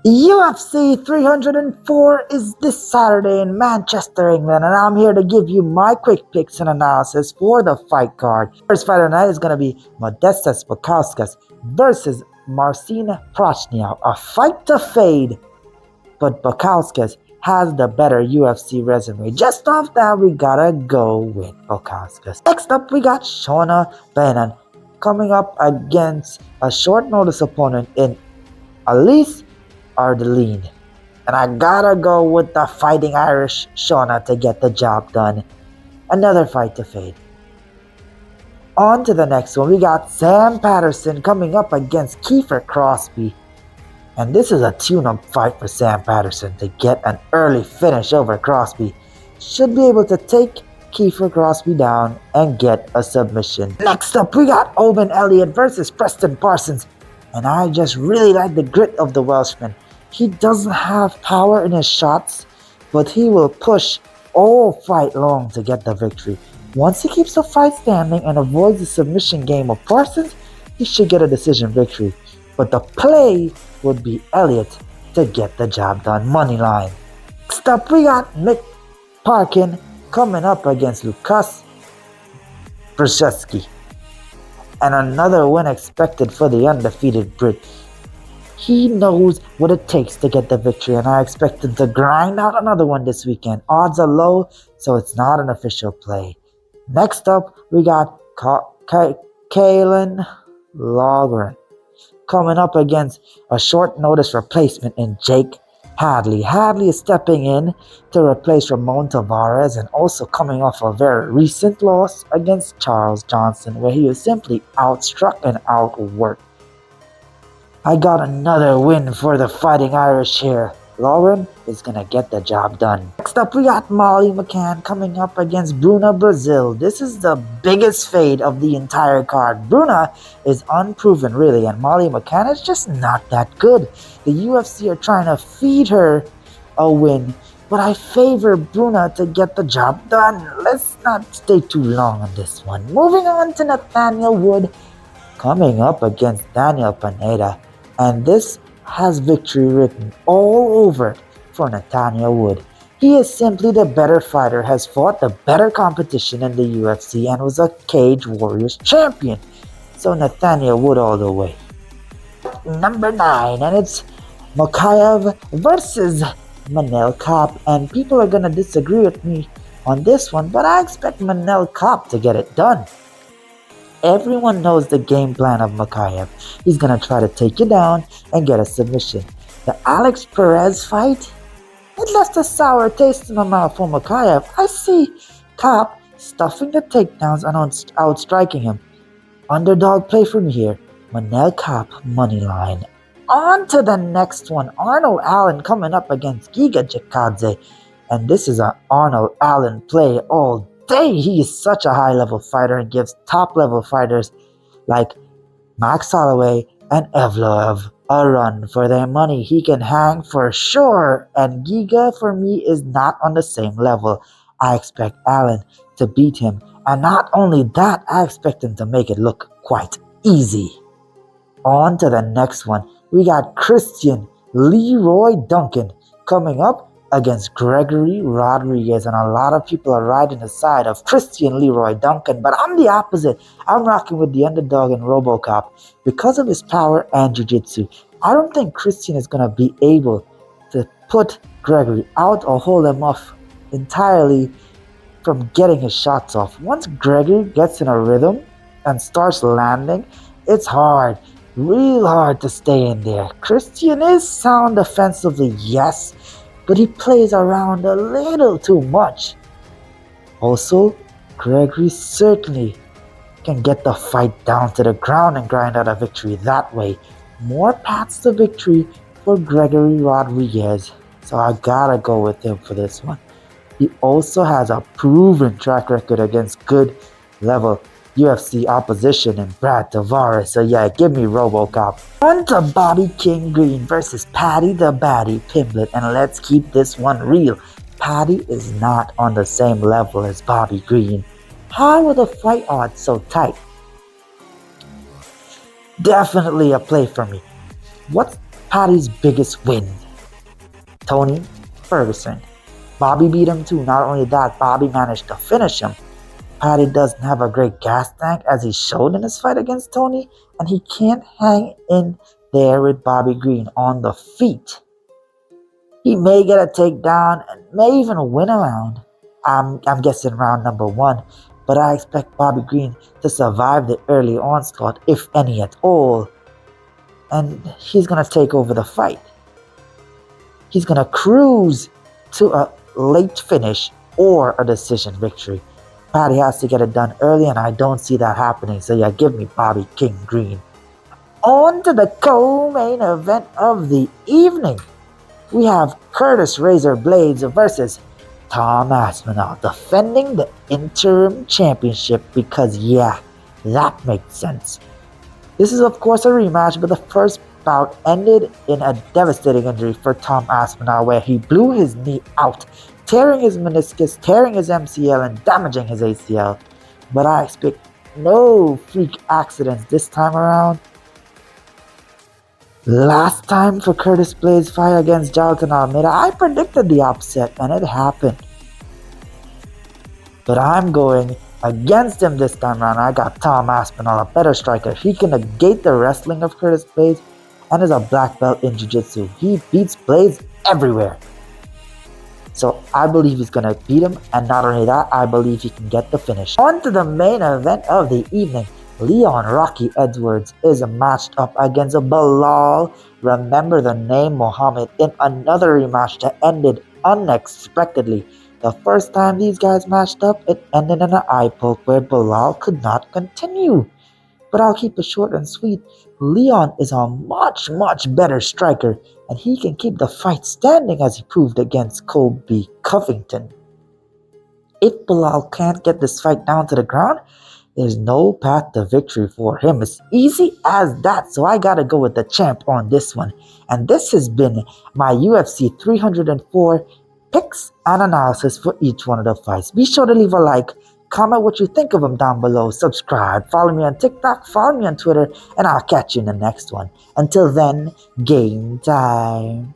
UFC 304 is this Saturday in Manchester, England, and I'm here to give you my quick picks and analysis for the fight card. First fight of the night is going to be Modestas Bukauskas versus Marcin Prachnio, a fight to fade, but Bukauskas has the better UFC resume. Just off that, we gotta go with Bukauskas. Next up, we got Shauna Bannon coming up against a short notice opponent in Alica Ardelean. And I gotta go with the Fighting Irish Shauna to get the job done. Another fight to fade. On to the next one, we got Sam Patterson coming up against Kiefer Crosbie. And this is a tune-up fight for Sam Patterson to get an early finish over Crosbie. Should be able to take Kiefer Crosbie down and get a submission. Next up, we got Oban Elliot versus Preston Parsons. And I just really like the grit of the Welshman. He doesn't have power in his shots, but he will push all fight long to get the victory. Once he keeps the fight standing and avoids the submission game of Parsons, he should get a decision victory. But the play would be Elliot to get the job done. Money line. Next up, we got Mick Parkin coming up against Łukasz Brzeski. And another win expected for the undefeated Brit. He knows what it takes to get the victory, and I expect him to grind out another one this weekend. Odds are low, so it's not an official play. Next up, we got Caolán Loughran coming up against a short notice replacement in Jake Hadley. Hadley is stepping in to replace Ramon Tavares and also coming off a very recent loss against Charles Johnson, where he was simply outstruck and outworked. I got another win for the Fighting Irish here. Loughran is going to get the job done. Next up, we got McCann coming up against Bruna, Brazil. This is the biggest fade of the entire card. Bruna is unproven, really, and McCann is just not that good. The UFC are trying to feed her a win, but I favor Bruna to get the job done. Let's not stay too long on this one. Moving on to Nathaniel Wood coming up against Daniel Pineda. And this has victory written all over it for Nathaniel Wood. He is simply the better fighter, has fought the better competition in the UFC, and was a Cage Warriors champion. So Nathaniel Wood all the way. Number 9, and it's Mokaev versus Manel Kape. And people are going to disagree with me on this one, but I expect Manel Kape to get it done. Everyone knows the game plan of Mokaev. He's going to try to take you down and get a submission. The Alex Perez fight, it left a sour taste in my mouth for Mokaev. I see Kape stuffing the takedowns and outstriking him. Underdog play from here. Manel Kape moneyline. On to the next one. Arnold Allen coming up against Giga. And this is an Arnold Allen play all day. He is such a high-level fighter and gives top-level fighters like Max Holloway and Evloev a run for their money. He can hang for sure, and Giga for me is not on the same level. I expect Allen to beat him, and not only that, I expect him to make it look quite easy. On to the next one. We got Christian Leroy Duncan coming up against Gregory Rodriguez, and a lot of people are riding the side of Christian Leroy Duncan, but I'm the opposite. I'm rocking with the underdog in RoboCop because of his power and jiu-jitsu. I don't think Christian is going to be able to put Gregory out or hold him off entirely from getting his shots off. Once Gregory gets in a rhythm and starts landing, it's hard, real hard to stay in there. Christian is sound defensively, yes, but he plays around a little too much. Also, Gregory certainly can get the fight down to the ground and grind out a victory that way. More paths to victory for Gregory Rodriguez, so I gotta go with him for this one. He also has a proven track record against good level UFC opposition in Brad Tavares, so yeah, give me RoboCop. On to Bobby King Green versus Paddy the Baddy Pimblett, and let's keep this one real. Paddy is not on the same level as Bobby Green. How are the fight odds so tight? Definitely a play for me. What's Paddy's biggest win. Tony Ferguson. Bobby beat him too. Not only that, Bobby managed to finish him. Paddy doesn't have a great gas tank as he showed in his fight against Tony, and he can't hang in there with Bobby Green on the feet. He may get a takedown and may even win a round. I'm guessing round number 1, but I expect Bobby Green to survive the early onslaught, if any at all. And he's going to take over the fight. He's going to cruise to a late finish or a decision victory. Paddy has to get it done early, and I don't see that happening. So yeah, give me Bobby King Green. On to the co-main event of the evening. We have Curtis Razor Blades versus Tom Aspinall defending the interim championship because yeah, that makes sense. This is of course a rematch, but the first bout ended in a devastating injury for Tom Aspinall where he blew his knee out, tearing his meniscus, tearing his MCL, and damaging his ACL. But I expect no freak accidents this time around. Last time for Curtis Blades' fight against Jailton Almeida, I predicted the upset and it happened. But I'm going against him this time around. I got Tom Aspinall, a better striker. He can negate the wrestling of Curtis Blades and is a black belt in jiu-jitsu. He beats Blades everywhere. So I believe he's going to beat him, and not only that, I believe he can get the finish. On to the main event of the evening. Leon Rocky Edwards is matched up against Bilal, remember the name, Muhammad, in another rematch that ended unexpectedly. The first time these guys matched up, it ended in an eye poke where Bilal could not continue. But I'll keep it short and sweet. Leon is a much better striker, and he can keep the fight standing as he proved against Colby Covington. If Bilal can't get this fight down to the ground, there's no path to victory for him. It's easy as that, so I gotta go with the champ on this one. And this has been my UFC 304 picks and analysis for each one of the fights. Be sure to leave a like, comment what you think of them down below, subscribe, follow me on TikTok, follow me on Twitter, and I'll catch you in the next one. Until then, game time.